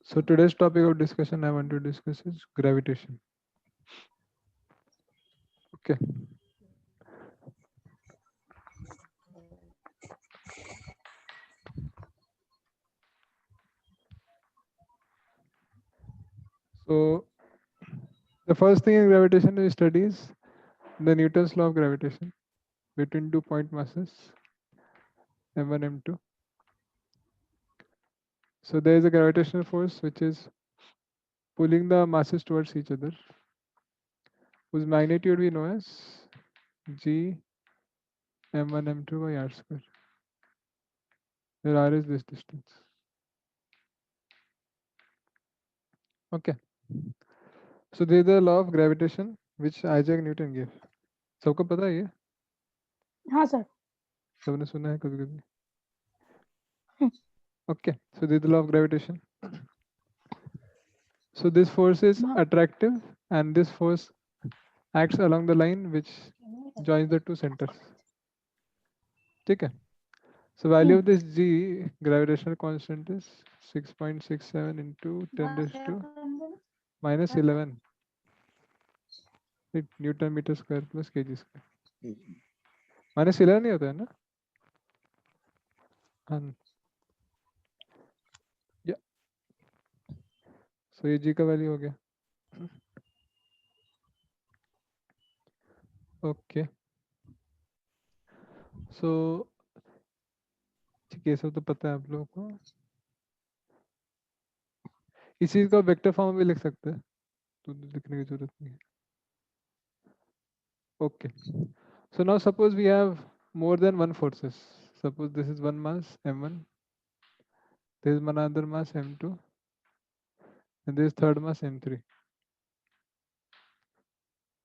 So today's topic of discussion I want to discuss is gravitation. Okay. So the first thing in gravitation we study is the Newton's law of gravitation between 2 point masses m1 m2. So there is a gravitational force which is pulling the masses towards each other, whose magnitude we know as g m1 m2 by r square, where r is this distance. Okay. So there is the law of gravitation which Isaac Newton gave. सबको पता है ये? हाँ sir. सबने सुना है कभी कभी? Okay. So this is the law of gravitation. So this force is attractive and this force acts along the line which joins the two centers. ठीक है? So value of this G gravitational constant is 6.67 into 10 raised to minus 11 Newton meter square plus kg square. minus 11 नहीं होता है ना? हाँ. Yeah. So ये G का value हो गया. Okay. So ठीक है, ये सब तो पता है आप लोगों को. इस चीज का वेक्टर फॉर्म में भी लिख सकते हैं, तो लिखने की जरूरत नहीं है. Okay. So now suppose we have more than one forces. Suppose this is one mass m1, there is one other mass m2, and there is third mass m3.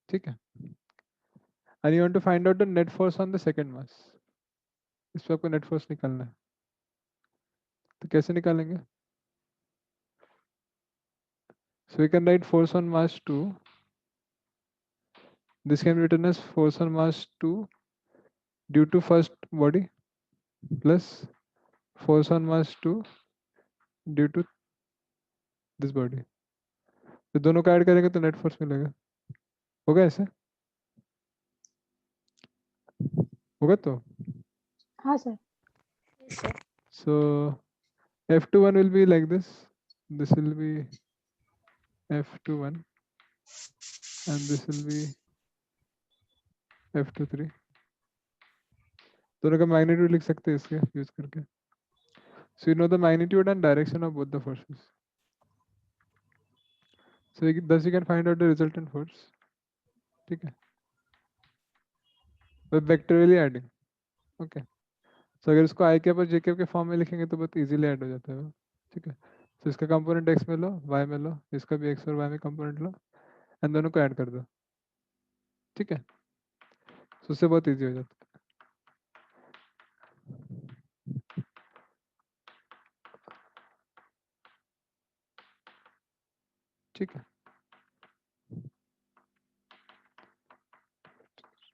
ठीक है? And you want to find out the net force on the second mass. इस पे आपको net force निकालना है. तो कैसे निकालेंगे? So we can write force on mass 2. This can be written as force on mass 2 due to first body plus force on mass 2 due to this body. तो दोनों का ऐड करेंगे तो नेट फोर्स मिलेगा. होगा ऐसे? होगा तो? हाँ sir. So F21 will be like this. This will be F21 and this will be F23. दोनों का magnitude लिख सकते हैं इसके यूज करके. So you know the magnitude and direction of both the forces. So thus you can find out the resultant force. ठीक है? By vectorially adding. Okay. So अगर इसको I के ऊपर J के फॉर्म में लिखेंगे तो बहुत easily ऐड हो जाता है वो. ठीक है? So इसका कंपोनेंट x में लो, y में लो, इसका भी x और y में कंपोनेंट लो, एंड दोनों को ऐड कर दो. ठीक है? So उससे बहुत इजी हो जाता है. ठीक है?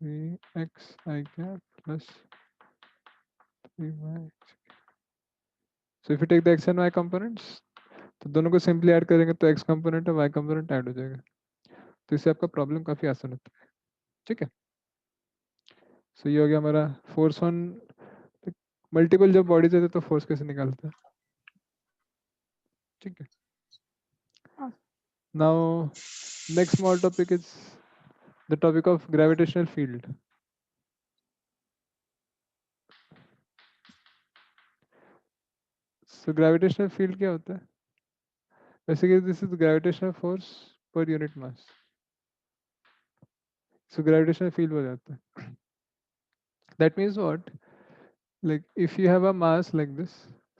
3x I cap plus 3y. So if you take the x and y components, तो दोनों को सिंपली ऐड करेंगे तो x कंपोनेंट और y कंपोनेंट ऐड हो जाएगा. तो इससे आपका प्रॉब्लम काफी आसान होता है. ठीक है? सो ये हो गया हमारा फोर्स ऑन मल्टीपल. जब बॉडीज होते तो फोर्स कैसे निकालते हैं. ठीक है? Now next small topic is the topic of gravitational field. So gravitational field क्या होता है? Basically this is gravitational force per unit mass. So gravitational field हो जाता है. That means what? Like if you have a mass like this,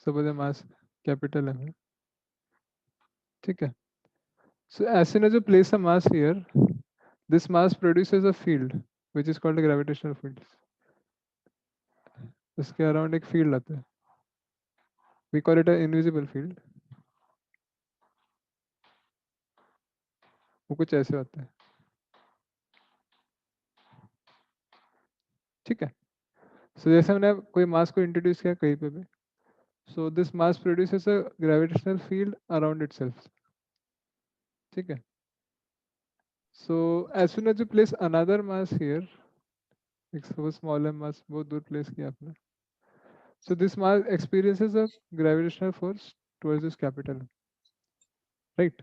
suppose a mass capital है. ठीक है? So as soon as you place a mass here, this mass produces a field which is called a gravitational field. इसके around एक field आता है. We call it an invisible field. वो कुछ ऐसे होता है. ठीक है? So जैसे हमने कोई मास को इंट्रोड्यूस किया कहीं पे भी, So this mass produces a gravitational field around itself. ठीक है? So as soon as you place another mass here, एक suppose smaller mass बहुत दूर place किया आपने, so this mass experiences a gravitational force towards this capital, right?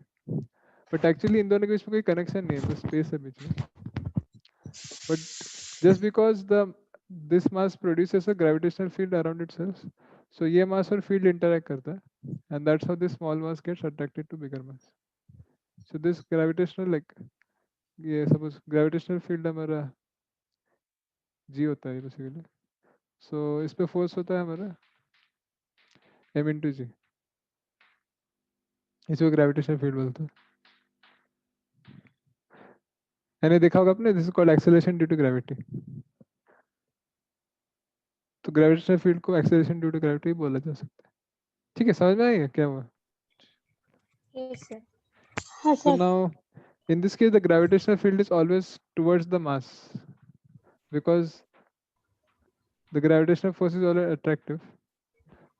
But actually इन दोनों के बीच में कोई connection नहीं है, बस space है बीच में. But just because the this mass produces a gravitational field around itself, so ये mass और field interact करता है, and that's how this small mass gets attracted to bigger mass. So this gravitational like ये suppose gravitational field हमारा G होता है basically. So इस पे force होता है हमारा m into g. इसको ग्रेविटेशनल फील्ड बोलते हैं. मैंने देखा होगा आपने, this is called acceleration due to gravity. तो ग्रेविटेशनल फील्ड को एक्सेलरेशन ड्यू टू ग्रेविटी बोला जा सकता है. ठीक है, समझ में आएगा क्या हुआ? Yes, sir. हाँ So sir. now in this case the gravitational field is always towards the mass because the gravitational force is always attractive.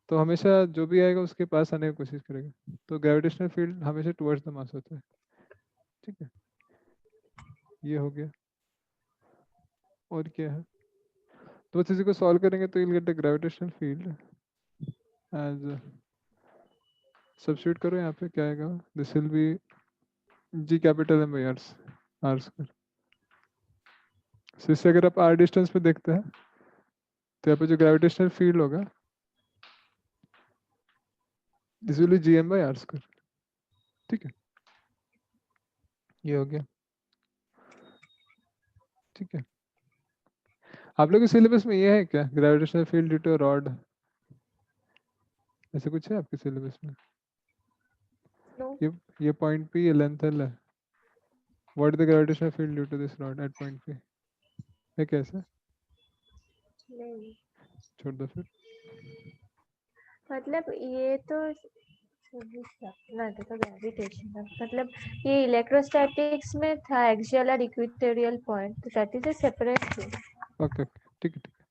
तो हमेशा जो भी आएगा उसके पास आने की कोशिश करेगा. तो ग्रेविटेशनल फील्ड हमेशा टुवर्ड्स द मास होता है. ठीक है, ये हो गया. और क्या है? तो बस इसी को सॉल्व करेंगे तो you'll get the gravitational field as substitute करो यहाँ पे, क्या आएगा? This will be G capital M by R square. इससे अगर आप आर डिस्टेंस पे देखते हैं तो यहाँ पे जो ग्रेविटेशनल फील्ड होगा this will be G M by R square. ठीक है, ये हो गया. ठीक है, आप लोग के सिलेबस में ये है क्या, gravitational field due to rod? ऐसे कुछ है आपके सिलेबस में? No. ये पॉइंट पे ये लेंथ एल है. What the gravitational field due to this rod at point पे है? कैसे? नहीं, छोड़ दो फिर. मतलब ये तो ना तो ग्रेविटेशन है, मतलब ये इलेक्ट्रोस्टैटिक्स में था एक्सियल और इक्वेटोरियल पॉइंट, तो that is a separate thing. Okay okay, ठीक है ठीक है.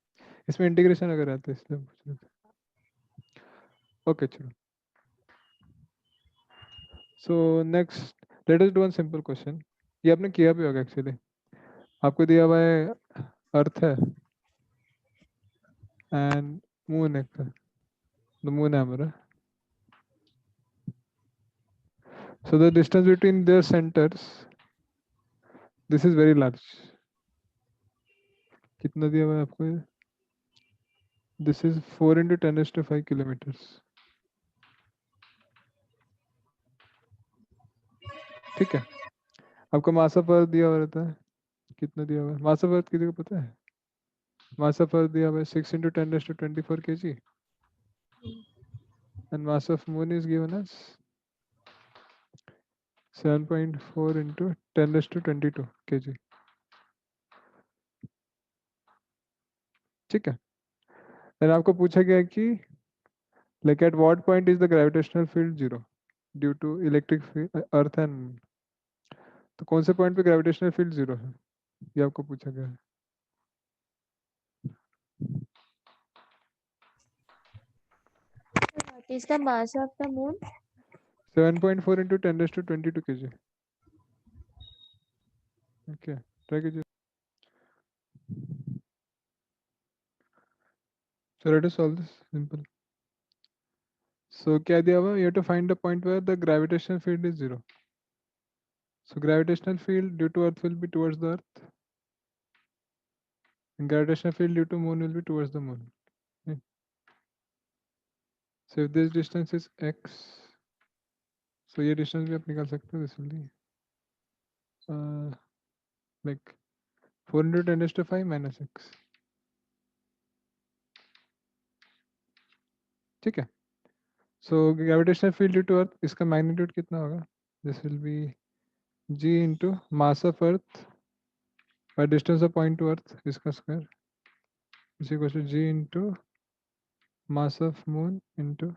इसमें इंटीग्रेशन अगर आता है इसलिए पूछ रहे थे. ओके चलो. So next let us do one simple question. ये आपने किया भी होगा एक्चुअली. आपको दिया हुआ है अर्थ है एंड मून है. द मून है हमारा. So the distance between their centres this is very large. कितना दिया हुआ है आपको ये? This is 4 × 10⁵ kilometres. ठीक है, आपको मास ऑफ अर्थ दिया हुआ रहता है. कितना दिया हुआ है मास ऑफ अर्थ, किसी को पता है? मास ऑफ अर्थ दिया हुआ है 6 × 10⁻24 kg and mass of moon is given as 7.4 × 10⁻22 kg. ठीक है, देन आपको पूछा गया कि like at what point is the gravitational field zero due to electric earth and moon. तो कौन से पॉइंट पे ग्रेविटेशनल फील्ड जीरो है ये आपको पूछा गया है. What is the mass of the moon? 7.4 × 10⁻22 kg. Okay, try कीजिए. So let us solve this simple. So क्या दिया हुआ? You have to find a point where the gravitational field is zero. So gravitational field due to earth will be towards the earth and gravitational field due to moon will be towards the moon. Okay. So if this distance is x, so ये distance भी आप निकाल सकते हो. This will be like 4 × 10⁵ minus x. ठीक है, so gravitational field due to earth इसका magnitude कितना होगा? This will be g into mass of earth by distance of point to earth इसका square is equal to g into mass of moon into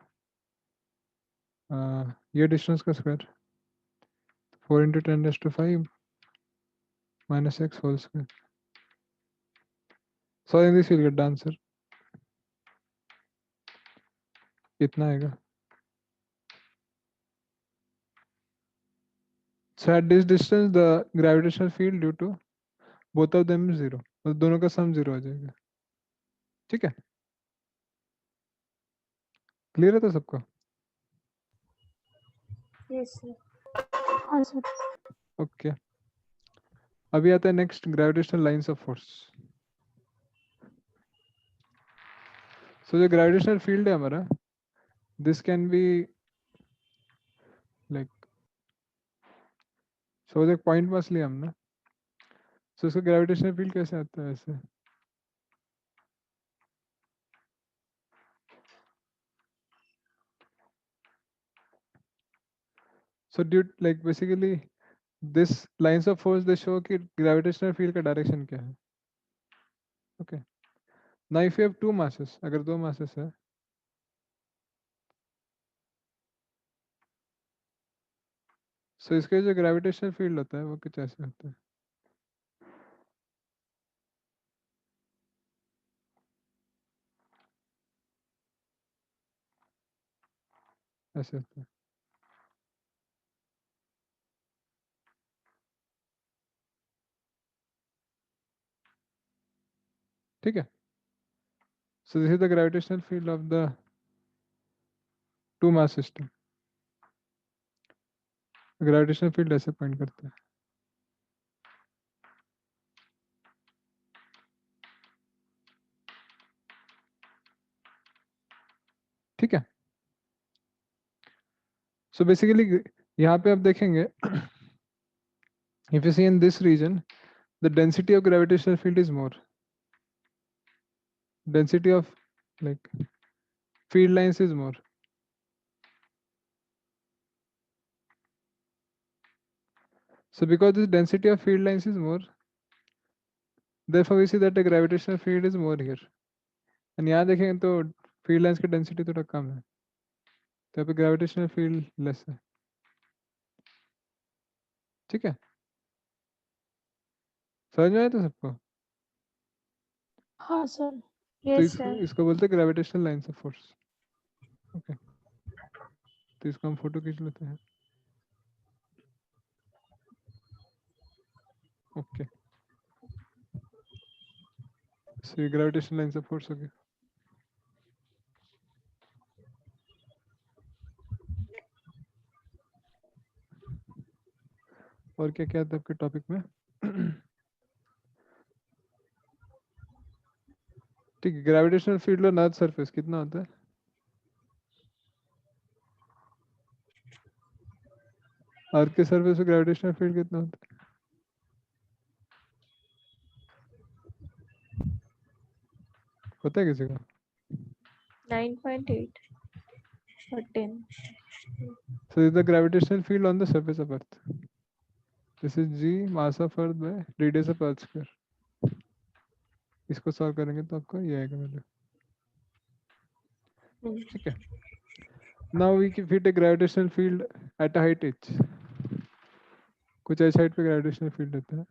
ये distance का square 4 × 10⁵ minus x whole square. So in this you'll get the answer. इतना आएगा. So at this distance the gravitational field due to both of them is 0. तो दोनों का सम 0 आ जाएगा. ठीक है, क्लियर है तो सबको? Yes, sir. हाँ सर। ओके, अभी आता है next gravitational lines of force. So जो ग्रेविटेशनल फील्ड है हमारा, this can be like, suppose एक पॉइंट मास लिया हमने, सो उसका ग्रेविटेशनल फील्ड कैसे आता है ऐसे. So due like basically this lines of force they show कि ग्रेविटेशनल फील्ड का डायरेक्शन क्या है. Okay, now if you have two masses, अगर दो मासेस है, सो इसके जो ग्रेविटेशनल फील्ड होता है वो कुछ ऐसे होता है. ऐसे होता है. ठीक है, so this is the gravitational field of the two mass system. Gravitational field ऐसे पॉइंट करता है. ठीक है, सो बेसिकली यहाँ पे आप देखेंगे, if you see in this region the density of gravitational field is more, density of like field lines is more. So because this density of field lines is more, therefore we see that the gravitational field is more here. And यहाँ देखेंगे तो field lines की density थोड़ा कम है, तो यहाँ पे gravitational field less है. ठीक है, समझ में आया तो सबको? हाँ सर। तो Yes, इसको sir. इसको बोलते हैं gravitational lines of force. Okay, तो इसको हम फोटो खींच लेते हैं. ओके, सो ये ग्रेविटेशनल लाइंस ऑफ फोर्स हो गया. और क्या क्या था आपके टॉपिक में? ठीक है, ग्रेविटेशनल फील्ड और अर्थ सरफेस कितना होता है? अर्थ के सरफेस पे ग्रेविटेशनल फील्ड कितना होता है? पता है किसी को? 9.8 or 10. So this is the gravitational field on the surface of Earth. This is g mass of Earth by radius of Earth square. इसको सॉल्व करेंगे तो आपको ये आएगा वैल्यू. Hmm. ठीक है, now we fit a gravitational field at a height h. कुछ ऐसे हाइट पे ग्रेविटेशनल फील्ड होता है.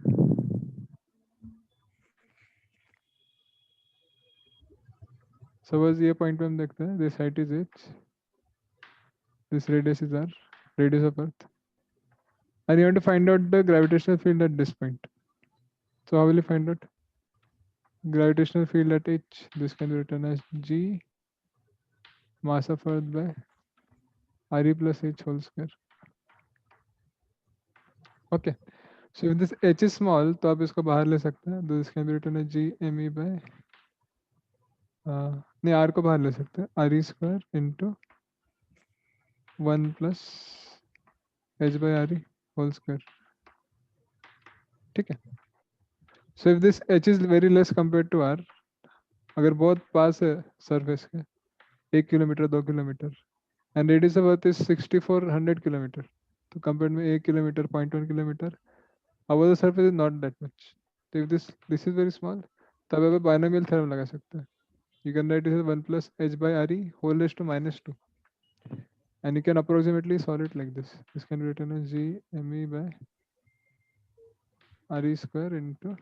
सपोज ये पॉइंट पे हम देखते हैं, this height is h, this radius is r, radius of Earth, and you want to find out the gravitational field at this point. So how will you find out gravitational field at h? This can be written as g mass of Earth by re plus h whole square. Okay, so if this h is small, तो आप इसको बाहर ले सकते हैं. This can be written as g me by नहीं, r को बाहर ले सकते हैं, r e square into 1 plus h by r e whole square. ठीक है, so if this h is very less compared to r, अगर बहुत पास है सरफेस के, 1 kilometre 2 kilometre, and radius of Earth is 6400 kilometre, तो कंपेयर में 1 kilometre 0.1 kilometre above the surface is not that much. So if this is very small, तब आप binomial theorem लगा सकते हैं. You can write this as 1 plus h by re whole raised to minus 2, and you can approximately solve it like this. This can be written as g me by re square into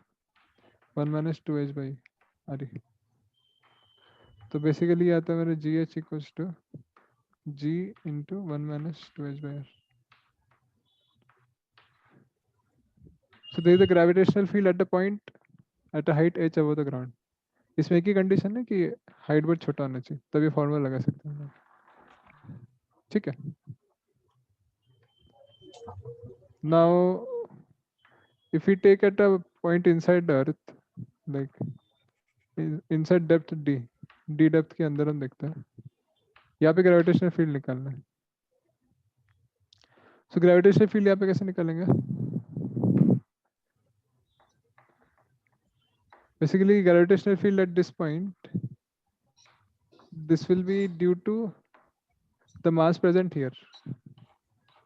1 minus 2h by re. तो basically आता है मेरा G H equals to g into 1 minus 2h by r. So there is a gravitational field at the point at a height h above the ground. इसमें एक ही condition है कि height बहुत छोटा होना चाहिए, तभी फॉर्मूला लगा सकते हैं हम लोग। ठीक है। Now if we take at a point inside the earth, like inside depth d, d depth के अंदर हम देखते हैं, यहाँ पे ग्रेविटेशनल फील्ड निकालना है। सो ग्रेविटेशनल फील्ड यहाँ पे कैसे निकालेंगे? Basically gravitational field at this point, this will be due to the mass present here,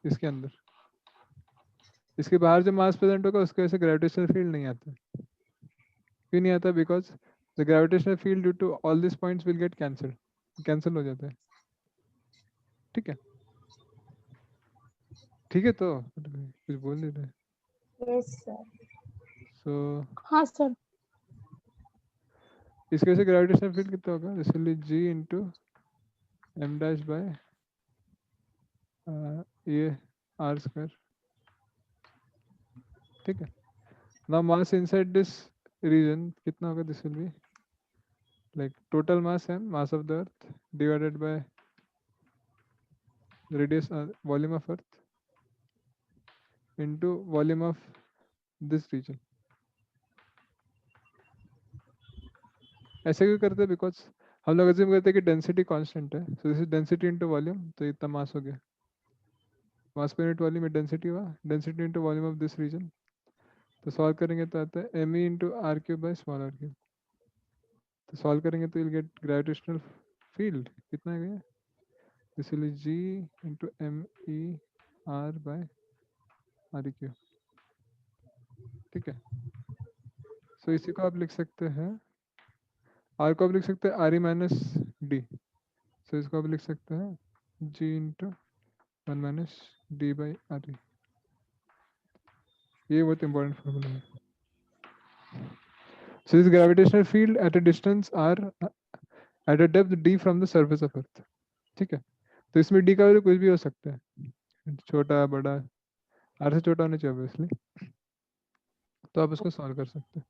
इसके अंदर। इसके बाहर जो मास प्रेजेंट होगा उसकी वजह से ग्रेविटेशनल फील्ड नहीं आता। क्यों नहीं आता? Because the gravitational field due to all this points will get cancel हो जाता है। ठीक है, ठीक है। तो कुछ बोल नहीं रहे। Yes sir. सो हाँ सर। इसके वजह से ग्रेविटेशनल फील्ड कितना होगा? इसलिए g into M dash by ये आर स्क्वायर। ठीक है। Now mass inside this region कितना होगा? This will be like total mass m, mass of the earth divided by radius volume of earth into volume of this region. ऐसे क्यों करते हैं? Because हम लोग अज्यूम करते हैं कि डेंसिटी कांस्टेंट है, so this is density into volume, तो इतना मास हो गया। मास पर यूनिट वॉल्यूम में डेंसिटी हुआ, density into volume of this region. तो सॉल्व करेंगे तो आता है M E into R cube by small R cube. तो सॉल्व करेंगे तो विल गेट ग्रेविटेशनल फील्ड कितना है गया? This will G into M E R by R cube. ठीक है। सो इसी को आप लिख सकते हैं, आर को आप लिख सकते हैं R E minus D. So इसको आप लिख सकते हैं g into 1 minus D by R E. ये बहुत इंपॉर्टेंट फॉर्मूला है। So this gravitational field at a distance r at a depth d from the surface of earth. ठीक है। तो इसमें d का वैल्यू कुछ भी हो सकता है, छोटा बड़ा, r से छोटा होना चाहिए ऑब्वियसली। तो आप इसको सॉल्व कर सकते हैं।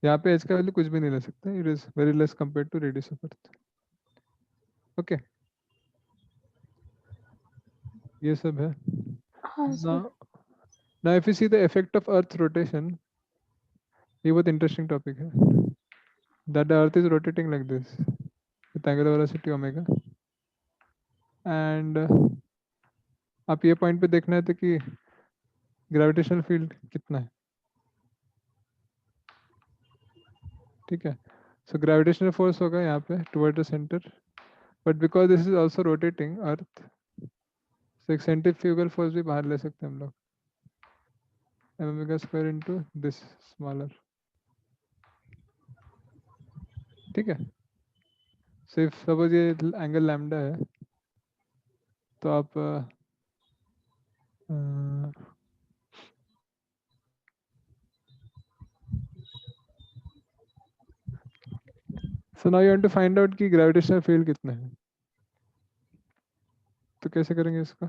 यहाँ पे h का वैल्यू कुछ भी नहीं ले सकते, it is very less compare to radius of earth. Okay, ये सब है। हाँ sir. Now if you see the effect of earth rotation, ये बहुत इंटरेस्टिंग टॉपिक है। That the earth is rotating like this with angular velocity omega, and आप ये point पे देखना है तो कि ग्रेविटेशनल फील्ड कितना है। ठीक है। सो ग्रेविटेशनल फोर्स होगा यहाँ पे toward the centre, but because this is also rotating earth, so एक सेंट्रीफ्यूगल फोर्स भी बाहर ले सकते हैं हम लोग, omega square into this smaller. ठीक है। सो इफ सपोज ये एंगल लैम्डा है, तो आप so now you want to find out कि ग्रेविटेशनल फील्ड कितना है। तो कैसे करेंगे इसका?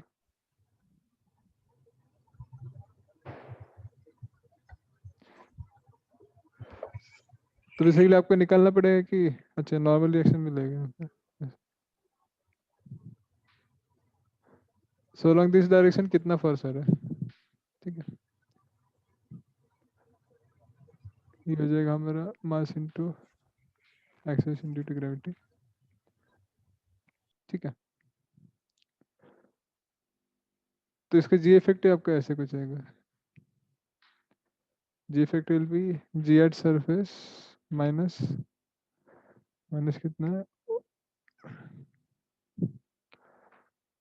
तो बेसिकली आपको निकालना पड़ेगा कि अच्छा नॉर्मल रिएक्शन मिलेगा। सो लॉन्ग दिस डायरेक्शन कितना फोर्स आ रहा है। ठीक है, ये हो जाएगा हमारा mass into acceleration due to gravity. ठीक है। तो इसका जी इफेक्टिव आपका ऐसे कुछ आएगा, g effective will be g at surface minus minus कितना है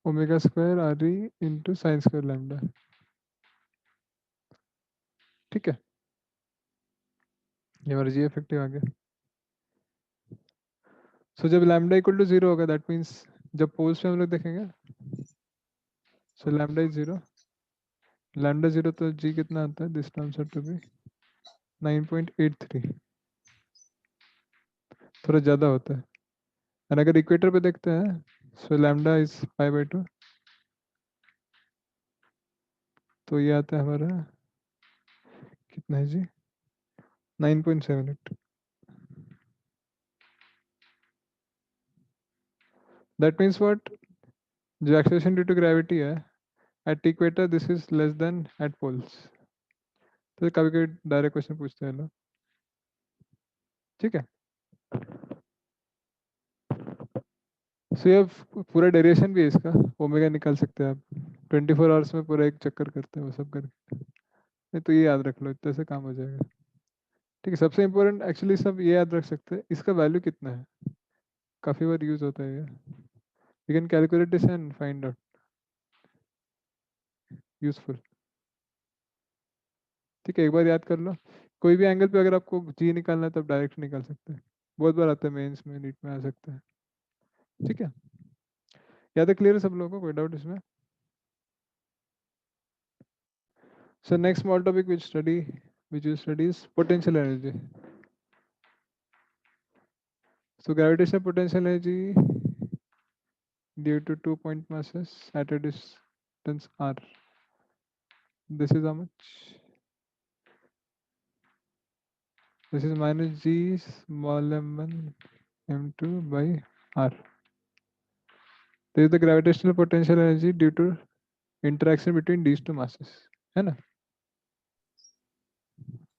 omega square R E into sine square lambda. ठीक है, ये हमारा जी इफेक्टिव आ गया। सो जब लैम्डा इक्वल टू 0 होगा, दैट मीन्स जब पोल्स पे हम लोग देखेंगे, सो लैम्डा इज 0, लैम्डा 0 तो जी कितना आता है? This terms out to be 9.83, थोड़ा ज़्यादा होता है। और अगर इक्वेटर पे देखते हैं so lambda is pi by 2, तो ये आता है हमारा कितना है जी, 9.78। दैट मीन्स व्हाट, जो एक्सेलरेशन ड्यू टू ग्रेविटी है at equator this is less than at poles. तो कभी कभी डायरेक्ट क्वेश्चन पूछते हैं लोग, ठीक है। सो ये पूरा डेरिवेशन भी है इसका, ओमेगा निकाल सकते हैं आप, 24 आवर्स में पूरा एक चक्कर करते हैं वो सब करके। नहीं तो ये याद रख लो, इतने से काम हो जाएगा, ठीक है। सबसे इम्पोर्टेंट एक्चुअली सब ये याद रख सकते हैं, इसका वैल्यू कितना है, काफ़ी बार यूज होता है ये। You can calculate this and find out, useful, ठीक है। एक बार याद कर लो, कोई भी एंगल पे अगर आपको जी निकालना है तब डायरेक्ट निकाल सकते हैं, बहुत बार आता है मेंस में, नीट में आ सकता है, ठीक है। याद है, क्लियर है सब लोगों को, कोई डाउट इसमें? So next small topic which you study is potential energy. So gravitational potential energy due to 2 point masses at a distance r. This is how much? This is minus g small m1 m2 by r. This is the gravitational potential energy due to interaction between these two masses, है ना,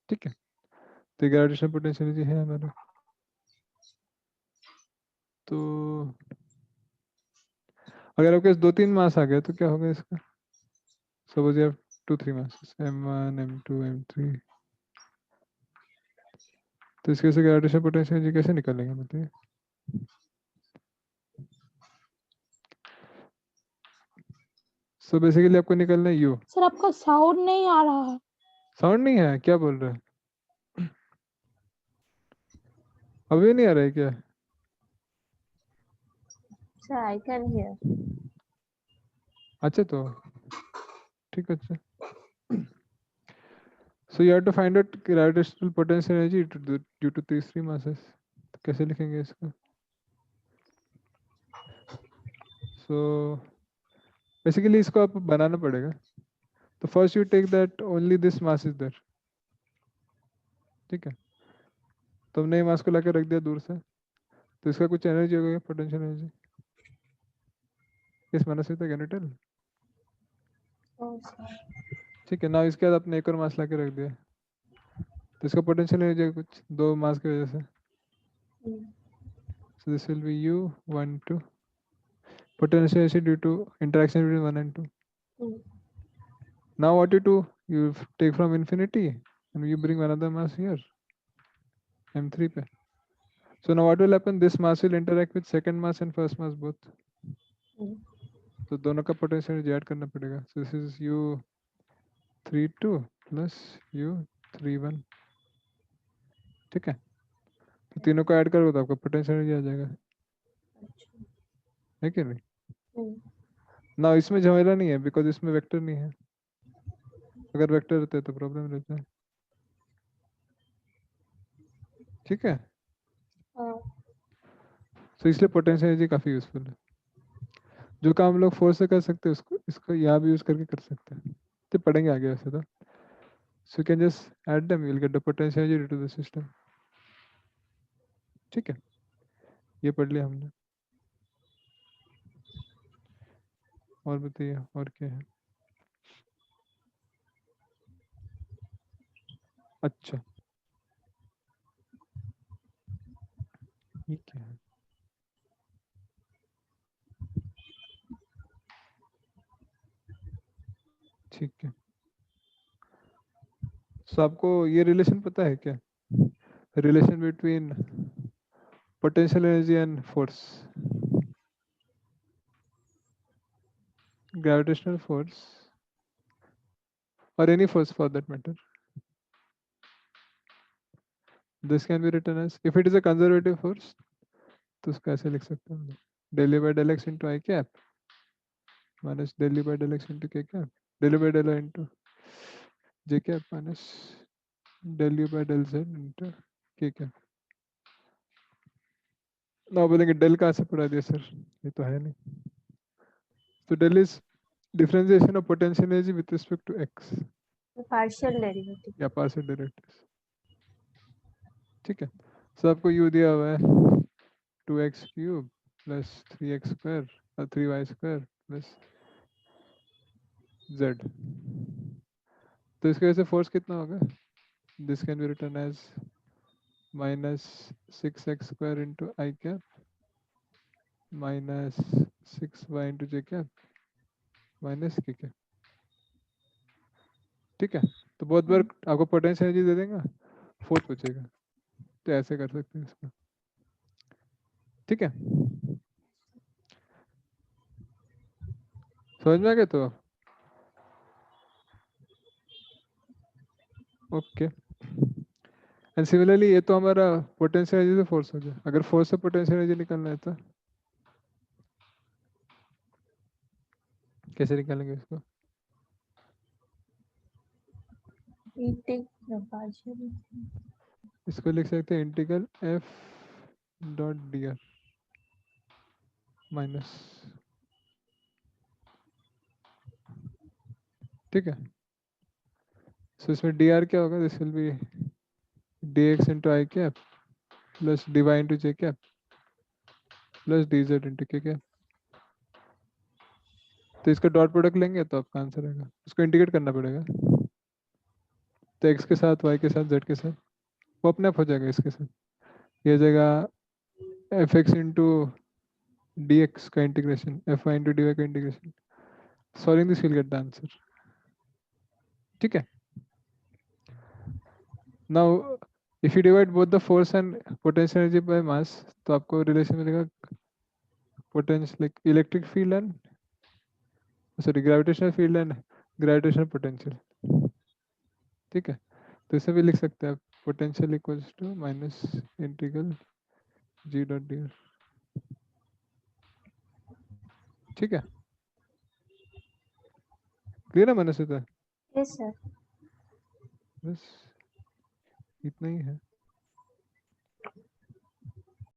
ठीक है। तो gravitational potential energy है हमारा। तो अगर आपके पास 2-3 मास आ गया तो क्या होगा इसका, suppose you have 2-3 masses m1 m2 m3, तो इसके से ग्रेविटेशनल पोटेंशियल एनर्जी कैसे निकालेंगे बताइए। सो बेसिकली आपको निकालना है यू। सर आपका साउंड नहीं आ रहा है। साउंड नहीं है, क्या बोल रहे हैं, अभी नहीं आ रहा है क्या? Sir, I can hear. अच्छा तो ठीक है, अच्छा। So you have to find out gravitational potential energy due to these three masses। तो कैसे लिखेंगे इसको? सो बेसिकली इसको आप बनाना पड़ेगा। तो first you take that only this mass is there, ठीक है। तो हमने मास को लाकर रख दिया दूर से, तो इसका कुछ एनर्जी होगा, पोटेंशियल एनर्जी, इस माना से can you tell? Oh, sir. ठीक है ना, इसके बाद आपने एक और मास लाके रख दिया, तो इसका पोटेंशियल एनर्जी कुछ 2 मास की वजह से। Mm. So this will be U 1 2, potential energy due to interaction between 1 and 2. Mm. Now what you do, you take from infinity and you bring another mass here, m3 पे। So now what will happen, this mass will interact with second mass and first mass both, Mm. तो दोनों का potential energy add करना पड़ेगा। So this is U 32 plus U 31, ठीक है। तो तीनों को ऐड करोगे तो आपका पोटेंशियल एनर्जी आ जाएगा, अच्छा। है कि नहीं? Mm. ना इसमें झमेला नहीं है, बिकॉज इसमें वेक्टर नहीं है, अगर वेक्टर रहते तो प्रॉब्लम रहता है, ठीक है। हाँ। तो इसलिए पोटेंशियल एनर्जी काफ़ी यूजफुल है, जो काम हम लोग फोर्स से कर सकते हैं उसको इसको यहाँ भी यूज करके कर सकते हैं, तो पढ़ेंगे आगे वैसे तो। So can just add them, you will get the potential energy due to the system, ठीक है। ये पढ़ लिया हमने, और बताइए और क्या है। अच्छा ये क्या है, ठीक है। सो आपको ये रिलेशन पता है क्या, relation between potential energy and force, gravitational force और any force for that matter, this can be written as, if it is a conservative force तो उसको ऐसे लिख सकते हैं, del by del x into I cap minus del by del x into के cap, del by del into J cap minus del u by del z into के cap. ना बोलेंगे डेल कहाँ से पढ़ा दिया सर, ये तो है नहीं। तो del is differentiation of potential energy with respect to X partial derivative. या पार्शियल डेरिवेटिव्स। ठीक है, सो आपको यू दिया हुआ है 2x cube plus 3x square और 3y स्क्वायर प्लस z। तो इसकी वजह से फोर्स कितना होगा, this can be written as minus 6x square into I cap minus 6y into J cap minus K cap. ठीक है, तो बहुत बार आपको पोटेंशियल एनर्जी दे देगा, फोर्स पूछेगा, तो ऐसे कर सकते हैं इसको। ठीक है, समझ में आ गया तो ओके। एंड सिमिलरली ये तो हमारा पोटेंशियल एनर्जी से फोर्स हो गया, अगर फोर्स से पोटेंशियल एनर्जी निकालना है तो कैसे निकालेंगे इसको? पार्शियल इसको लिख सकते हैं integral F dot D R minus. ठीक है, सो इसमें डी आर क्या होगा, this will be D X into I cap plus D Y into J cap plus D Z into के कैप। तो इसका डॉट प्रोडक्ट लेंगे तो आपका आंसर आएगा, उसको इंटीग्रेट करना पड़ेगा। तो एक्स के साथ वाई के साथ जेड के साथ वो अपने आप हो जाएगा, इसके साथ ये जगह F x into d x का integration F y into d y का integration, solving this will get the answer. ठीक है, now if you divide both the force and potential energy by mass तो आपको रिलेशन मिलेगा potential like electric field and sorry gravitational field and gravitational potential. ठीक है, तो इसे भी लिख सकते हैं आप potential equals to minus integral g dot D are. ठीक है, क्लियर है मनोज? Yes sir. बस इतना ही है।